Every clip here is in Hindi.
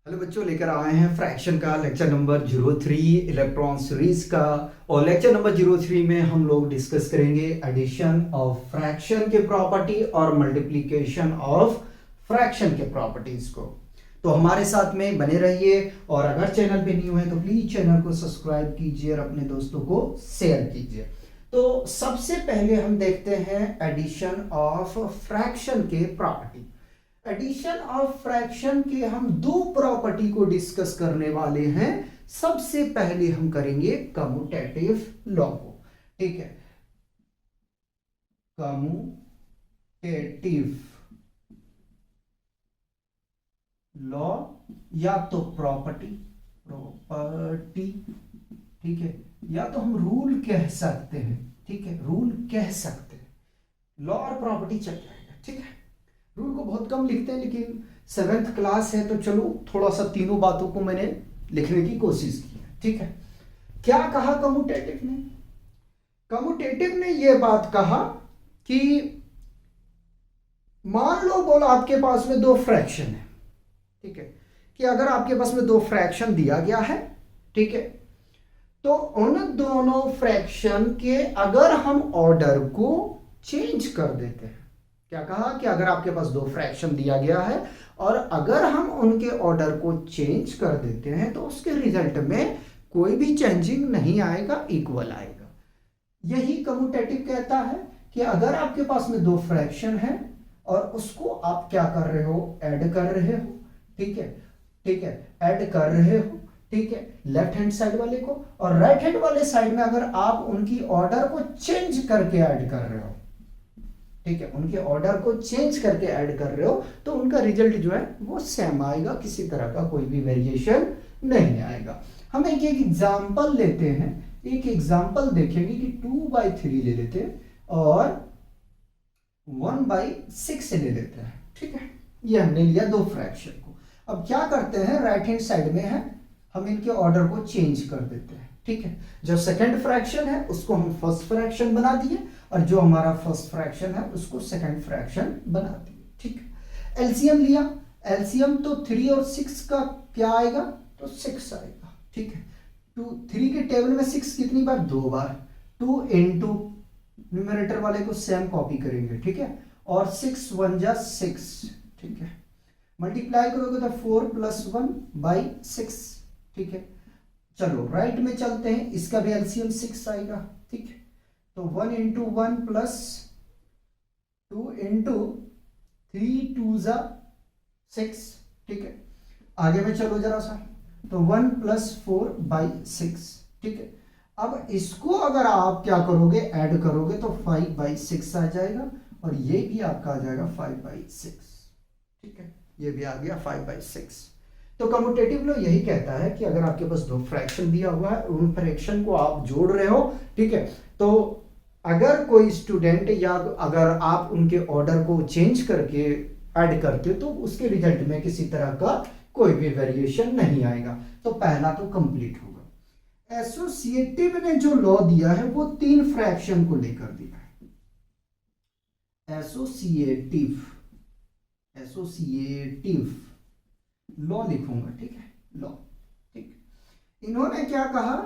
हेलो बच्चों, लेकर आए हैं फ्रैक्शन का लेक्चर नंबर 03 इलेक्ट्रॉन सीरीज का। और लेक्चर नंबर 03 में हम लोग डिस्कस करेंगे एडिशन ऑफ फ्रैक्शन के प्रॉपर्टी और मल्टीप्लिकेशन ऑफ फ्रैक्शन के प्रॉपर्टीज को। तो हमारे साथ में बने रहिए, और अगर चैनल पे न्यू है तो प्लीज चैनल को सब्सक्राइब कीजिए और अपने दोस्तों को शेयर कीजिए। तो सबसे पहले हम देखते हैं एडिशन ऑफ फ्रैक्शन के प्रॉपर्टी। एडिशन ऑफ फ्रैक्शन के हम दो प्रॉपर्टी को डिस्कस करने वाले हैं। सबसे पहले हम करेंगे कम्यूटेटिव लॉ को, ठीक है। कम्यूटेटिव लॉ या तो प्रॉपर्टी, ठीक है, या तो हम रूल कह सकते हैं, ठीक है, रूल कह सकते हैं। लॉ और प्रॉपर्टी चल जाएगा, ठीक है। रूल को बहुत कम लिखते हैं, लेकिन 7th क्लास है तो चलो थोड़ा सा तीनों बातों को मैंने लिखने की कोशिश की है, ठीक है। क्या कहा कम्यूटेटिव ने? कम्यूटेटिव ने यह बात कहा कि मान लो बोला आपके पास में दो फ्रैक्शन है, ठीक है, कि अगर आपके पास में दो फ्रैक्शन दिया गया है, ठीक है, तो उन दोनों फ्रैक्शन के अगर हम ऑर्डर को चेंज कर देते हैं, क्या कहा कि अगर आपके पास दो फ्रैक्शन दिया गया है और अगर हम उनके ऑर्डर को चेंज कर देते हैं तो उसके रिजल्ट में कोई भी चेंजिंग नहीं आएगा, इक्वल आएगा। यही कम्यूटेटिव कहता है कि अगर आपके पास में दो फ्रैक्शन है और उसको आप क्या कर रहे हो, ऐड कर रहे हो, ठीक है, ठीक है, ऐड कर रहे हो, ठीक है, लेफ्ट हैंड साइड वाले को, और राइट हैंड वाले साइड में अगर आप उनकी ऑर्डर को चेंज करके ऐड कर रहे हो, ठीक है, उनके ऑर्डर को चेंज करके ऐड कर रहे हो, तो उनका रिजल्ट जो है वो सेम आएगा, किसी तरह का कोई भी वेरिएशन नहीं आएगा। हम एक एग्जांपल लेते हैं, एक एग्जांपल देखेंगे कि 2/3 ले लेते हैं और 1/6 ले लेते हैं, ठीक है। ये हमने लिया दो फ्रैक्शन को। अब क्या करते हैं, राइट हैंड साइड में है, हम इनके ऑर्डर को चेंज कर देते हैं, ठीक है। जो सेकंड फ्रैक्शन है उसको हम फर्स्ट फ्रैक्शन बना दिए, और जो हमारा फर्स्ट फ्रैक्शन है उसको सेकंड फ्रैक्शन बना दिए, ठीक है। एलसीएम लिया, एलसीएम तो 3 और 6 का क्या आएगा, तो 6 आएगा, ठीक है। 3 के टेबल में 6 कितनी बार, 2 बार। 2 इंटू न्यूमरेटर वाले को सेम कॉपी करेंगे, ठीक है, और 6 1 जा 6, ठीक है, मल्टीप्लाई करोगे तो 4 + 1/6, ठीक है। चलो राइट में चलते हैं, इसका भी एलसीएम 6 आएगा, ठीक है। तो 1 × 1 + 2 × 3 2 जा 6, ठीक है। आगे में चलो जरा सा, तो 1 + 4/6, ठीक है। अब इसको अगर आप क्या करोगे, ऐड करोगे तो 5/6 आ जाएगा, और ये भी आपका आ जाएगा 5/6, ठीक है, ये भी आ गया 5/6। तो कम्यूटेटिव लॉ यही कहता है कि अगर आपके पास दो फ्रैक्शन दिया हुआ है, उन फ्रैक्शन को आप जोड़ रहे हो, ठीक है, तो अगर कोई स्टूडेंट या अगर आप उनके ऑर्डर को चेंज करके ऐड करते हो तो उसके रिजल्ट में किसी तरह का कोई भी वेरिएशन नहीं आएगा। तो पहला तो कंप्लीट होगा। एसोसिएटिव ने जो लॉ दिया है वो 3 फ्रैक्शन को लेकर दिया है। एसोसिएटिव लॉ लिखूंगा, ठीक है, लॉ, ठीक। इन्होंने क्या कहा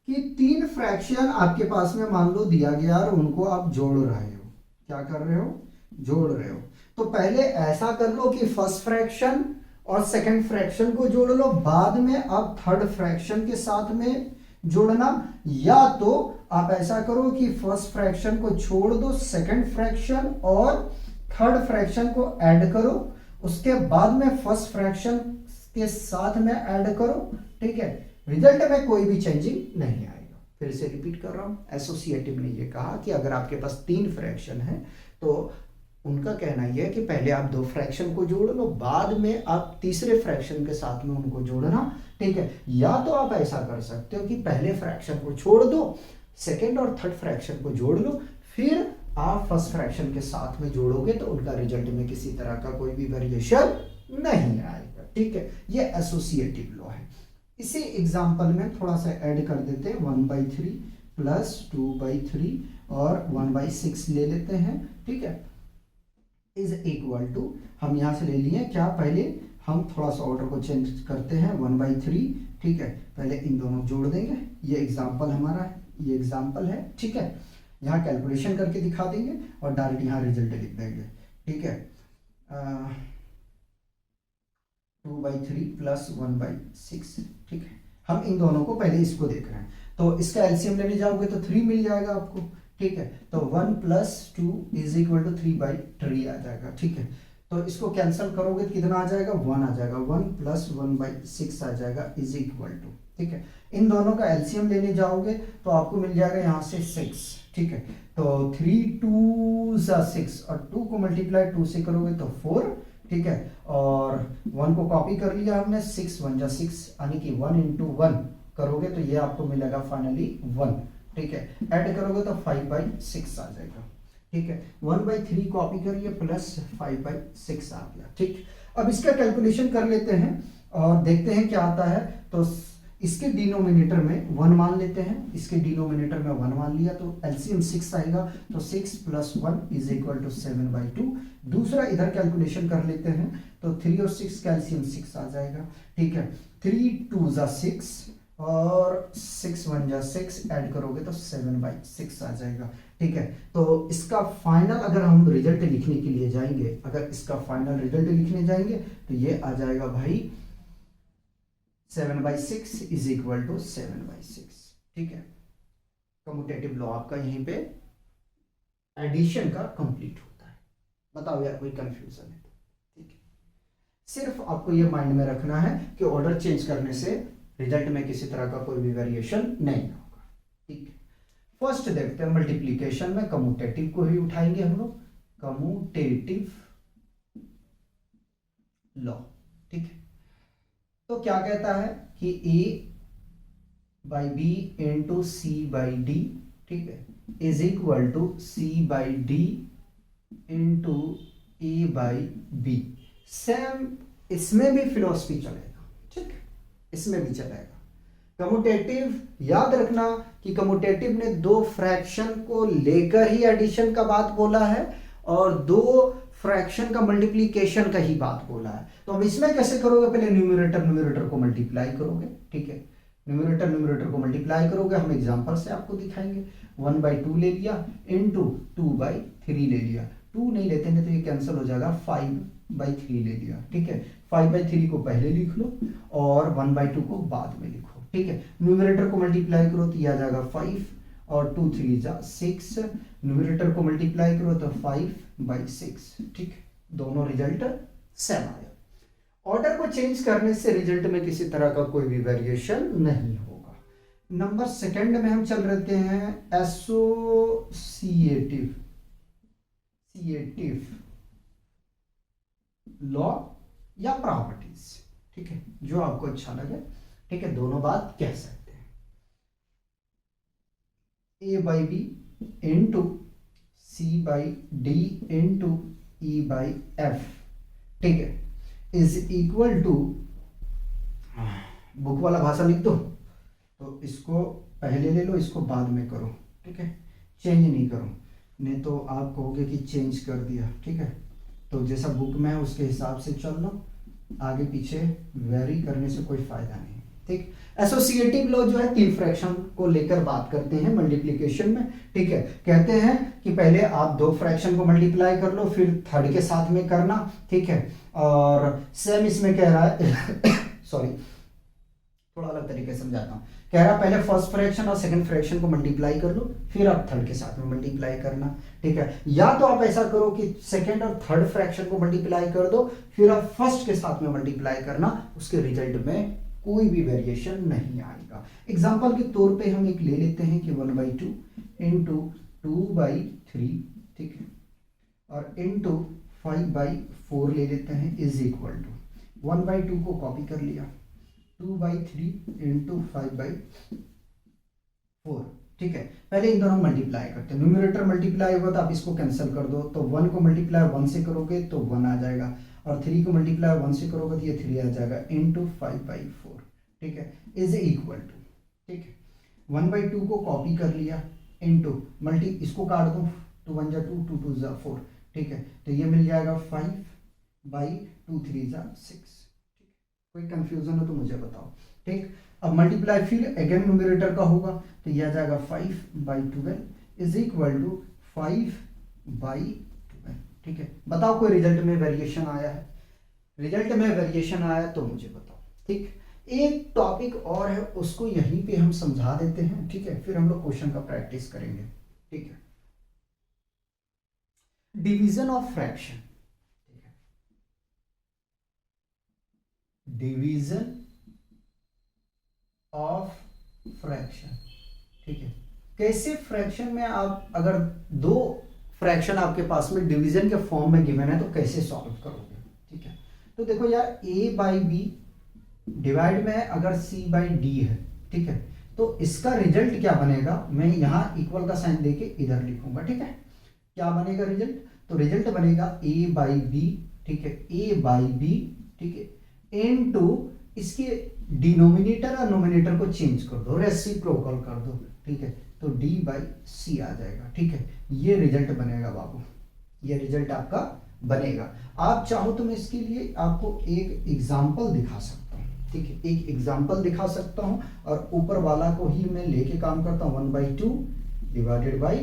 कि 3 फ्रैक्शन आपके पास में मान लो दिया गया और उनको आप जोड़ रहे हो, क्या कर रहे हो, जोड़ रहे हो। तो पहले ऐसा कर लो कि फर्स्ट फ्रैक्शन और सेकंड फ्रैक्शन को जोड़ लो, बाद में आप थर्ड फ्रैक्शन के साथ में जोड़ना, या तो आप ऐसा करो कि फर्स्ट फ्रैक्शन को छोड़ दो, सेकंड फ्रैक्शन और थर्ड फ्रैक्शन को ऐड करो, उसके बाद में फर्स्ट फ्रैक्शन के साथ में ऐड करो, ठीक है, रिजल्ट में कोई भी चेंजिंग नहीं आएगा। फिर से रिपीट कर रहा हूं, एसोसिएटिव ने ये कहा कि अगर आपके पास 3 फ्रैक्शन है तो उनका कहना यह है कि पहले आप 2 फ्रैक्शन को जोड़ लो, बाद में आप तीसरे फ्रैक्शन के साथ में उनको जोड़ना, ठीक है। या तो आप ऐसा कर सकते हो कि पहले फ्रैक्शन को छोड़ दो, सेकेंड और थर्ड फ्रैक्शन को जोड़ लो, फिर आप फर्स्ट फ्रैक्शन के साथ में जोड़ोगे तो उनका रिजल्ट में किसी तरह का कोई भी वेरिएशन नहीं आएगा, ठीक है। ये एसोसिएटिव लॉ है। इसी एग्जांपल में थोड़ा सा ऐड कर देते हैं, 1/3 + 2/3 और 1/6 ले लेते हैं, ठीक है, इज इक्वल टू, हम यहां से ले लिए क्या, पहले हम थोड़ा सा ऑर्डर को चेंज करते हैं 1/3, ठीक है। पहले इन दोनों जोड़ देंगे, ये एग्जाम्पल हमारा है, ये एग्जाम्पल है, ठीक है। यहाँ कैलकुलेशन करके दिखा देंगे और डायरेक्ट यहाँ रिजल्ट लिख देंगे, ठीक है। 2/3 प्लस 1/6, ठीक है। हम इन दोनों को पहले इसको देख रहे हैं, तो इसका एलसीएम लेने जाओगे तो 3 मिल जाएगा आपको, ठीक है। तो 1 + 2 = 3/3 आ जाएगा, ठीक है। तो इसको कैंसिल करोगे तो कितना आ जाएगा, 1 आ जाएगा, 1 + 1/6 आ जाएगा = ठीक है। इन दोनों का एलसीएम लेने जाओगे तो आपको मिल जाएगा यहाँ से 6, ठीक है। तो 3 2 6 और 2 को मल्टीप्लाई 2 से करोगे तो 4, ठीक है। और 1 को कॉपी कर लिया हमने, 6 1 6 यानी कि 1 × 1 करोगे तो ये आपको मिलेगा फाइनली 1, ठीक है। ऐड करोगे तो 5/6 आ जाएगा, ठीक है। 1/3 कॉपी करिए प्लस 5/6 आ गया, ठीक। अब इसका कैलकुलेशन कर लेते हैं और देखते हैं क्या आता है। तो इसके डिनोमिनेटर में 1 मान लेते हैं, इसके डिनोमिनेटर में 1 मान लिया तो एलसीएम 6 आएगा, तो 6 + 1 = 7/2। दूसरा इधर कैलकुलेशन कर लेते हैं, तो 3 और 6 का एलसीएम 6 आ जाएगा, ठीक है। 3 2 6 और 6 1 6 ऐड करोगे तो 7/6 आ जाएगा, ठीक है। तो इसका फाइनल अगर हम रिजल्ट लिखने के लिए जाएंगे, अगर इसका फाइनल रिजल्ट लिखने जाएंगे तो ये आ जाएगा भाई 7/6 = 7/6, ठीक है। कम्यूटेटिव लॉ आपका यहीं पे एडिशन का कंप्लीट होता है। बताओ यार कोई कंफ्यूजन है तो, ठीक है। सिर्फ आपको ये माइंड में रखना है कि ऑर्डर चेंज करने से रिजल्ट में किसी तरह का कोई भी वेरिएशन नहीं होगा, ठीक है। फर्स्ट देखते हैं मल्टीप्लीकेशन में कम्यूटेटिव को ही उठाएंगे हम लोग, कम्यूटेटिव लॉ, ठीक है। तो क्या कहता है कि A/B × C/D, ठीक है, = C/D × A/B। सेम इसमें भी फिलॉसफी चलेगा, ठीक, इसमें भी चलेगा। कम्यूटेटिव याद रखना कि कम्यूटेटिव ने 2 फ्रैक्शन को लेकर ही एडिशन का बात बोला है और 2 फ्रैक्शन का मल्टीप्लीकेशन का ही बात बोला है। तो अब इसमें कैसे करोगे, पहले न्यूमरेटर को मल्टीप्लाई करोगे, ठीक है। न्यूमरेटर को मल्टीप्लाई करोगे, हम एग्जांपल से आपको दिखाएंगे। 1/2 ले लिया इंटू 2/3 ले लिया, 2 नहीं लेते हैं तो ये कैंसिल हो जाएगा, 5/3 ले लिया, ठीक है। 5/3 को पहले लिख लो और 1/2 को बाद में लिखो, ठीक है। न्यूमरेटर को मल्टीप्लाई करो तो ये आ जाएगा 5 और 2 3 6, न्यूमरेटर को मल्टीप्लाई करो तो 5/6, ठीक। दोनों रिजल्ट सेम आया। ऑर्डर को चेंज करने से रिजल्ट में किसी तरह का कोई भी वेरिएशन नहीं होगा। नंबर सेकंड में हम चल रहते हैं एसोसिएटिव लॉ या प्रॉपर्टीज, ठीक है, जो आपको अच्छा लगे, ठीक है, दोनों बात कह सकते हैं। A/B × C/D × E/F, ठीक है, = बुक वाला भाषा लिख दो, तो इसको पहले ले लो, इसको बाद में करो, ठीक है, चेंज नहीं करो, नहीं तो आप कहोगे कि चेंज कर दिया, ठीक है। तो जैसा बुक में है उसके हिसाब से चल लो, आगे पीछे वेरी करने से कोई फायदा नहीं, ठीक। एसोसिएटिव लॉ जो है 3 फ्रैक्शन को लेकर बात करते हैं मल्टीप्लिकेशन में, ठीक है। कहते हैं कि पहले आप 2 फ्रैक्शन को मल्टीप्लाई कर लो, फिर थर्ड के साथ में करना, ठीक है। और सेम इसमें कह रहा है सॉरी थोड़ा अलग तरीके से समझाता हूँ, कह रहा है पहले फर्स्ट फ्रैक्शन और सेकंड फ्रैक्शन को मल्टीप्लाई कर लो, फिर आप थर्ड के साथ में मल्टीप्लाई करना, ठीक है। या तो आप ऐसा करो कि सेकंड और थर्ड फ्रैक्शन को मल्टीप्लाई कर दो, फिर आप फर्स्ट के साथ में मल्टीप्लाई करना, उसके रिजल्ट में कोई भी वेरिएशन नहीं आएगा। एग्जाम्पल के तौर पे हम एक ले लेते हैं कि 1/2 × 2/3, ठीक है, और इंटू 5/4 ले लेते हैं, = 1/2 को कॉपी कर लिया, 2/3 × 5/4, ठीक है। पहले इन दोनों मल्टीप्लाई करते हैं, न्यूमरेटर मल्टीप्लाई होगा तो आप इसको कैंसिल कर दो, तो 1 को मल्टीप्लाई 1 से करोगे तो 1 आ जाएगा, और 3 को मल्टीप्लाई 1 से करोगे तो ये 3 आ जाएगा, इंटू 5/4, ठीक है, = ठीक है। 1/2 को कॉपी कर लिया, इंटू इसको काट दो, 2 1 2 2 2 4, ठीक है, तो ये मिल जाएगा 5/2 3 6, कोई कंफ्यूजन हो तो मुझे बताओ। ठीक, अब मल्टीप्लाई फिर अगेन न्यूमरेटर का होगा, तो यह आ जाएगा 5/12 इज इक्वल टू 5/12। ठीक है, बताओ कोई रिजल्ट में वेरिएशन आया है? रिजल्ट में वेरिएशन आया तो मुझे बताओ। ठीक, एक टॉपिक और है, उसको यहीं पे हम समझा देते हैं। ठीक है, फिर हम लोग क्वेश्चन का प्रैक्टिस करेंगे। ठीक है, डिवीजन ऑफ फ्रैक्शन। ठीक है, डिवीजन ऑफ फ्रैक्शन। ठीक है, कैसे फ्रैक्शन में आप अगर दो फ्रैक्शन आपके पास में डिवीजन के फॉर्म में गिवन है तो कैसे सॉल्व करोगे? ठीक है, तो देखो यार, a/b डिवाइड में अगर c/d है, ठीक है, तो इसका रिजल्ट क्या बनेगा, मैं यहां इक्वल का साइन देके इधर लिखूंगा। ठीक है, क्या बनेगा रिजल्ट? तो रिजल्ट बनेगा a/b। ठीक है, a/b। ठीक है, इनटू इसके डिनोमिनेटर और नोमिनेटर को चेंज कर दो, रेसिप्रोकल कर दो। ठीक है, तो d/c आ जाएगा। ठीक है, ये रिजल्ट बनेगा बाबू, ये रिजल्ट आपका बनेगा। आप चाहो तो मैं इसके लिए आपको एक एग्जांपल दिखा सकता हूँ। ठीक है, एक एग्जांपल दिखा सकता हूँ और ऊपर वाला को ही मैं लेके काम करता हूँ। 1/2 divided by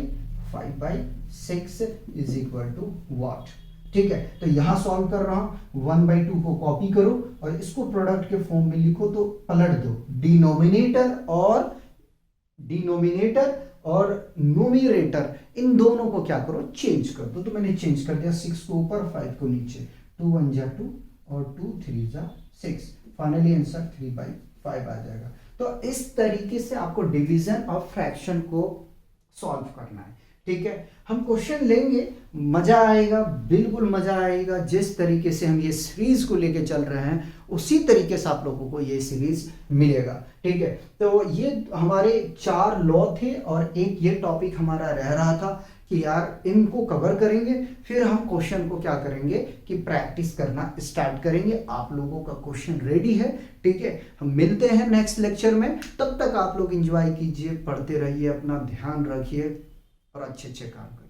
5/6 is equal to what. ठीक है, तो यहां सॉल्व कर रहा हूं, 1/2 को कॉपी करो और इसको प्रोडक्ट के फॉर्म में लिखो, तो पलट दो, डिनोमिनेटर और न्यूमरेटर इन दोनों को क्या करो, चेंज कर दो। तो मैंने चेंज कर दिया, 6 को ऊपर 5 को नीचे, 2 1 जा 2 और 2 3 जा 6, फाइनली आंसर 3/5 आ जाएगा। तो इस तरीके से आपको डिवीजन ऑफ फ्रैक्शन को सॉल्व करना है। ठीक है, हम क्वेश्चन लेंगे, मजा आएगा, बिल्कुल मजा आएगा। जिस तरीके से हम ये सीरीज को लेके चल रहे हैं उसी तरीके से आप लोगों को ये सीरीज मिलेगा। ठीक है, तो ये हमारे 4 लॉ थे और एक ये टॉपिक हमारा रह रहा था कि यार इनको कवर करेंगे, फिर हम क्वेश्चन को क्या करेंगे कि प्रैक्टिस करना स्टार्ट करेंगे। आप लोगों का क्वेश्चन रेडी है। ठीक है, हम मिलते हैं नेक्स्ट लेक्चर में, तब तक आप लोग एंजॉय कीजिए, पढ़ते रहिए, अपना ध्यान रखिए और अच्छे काम करिए।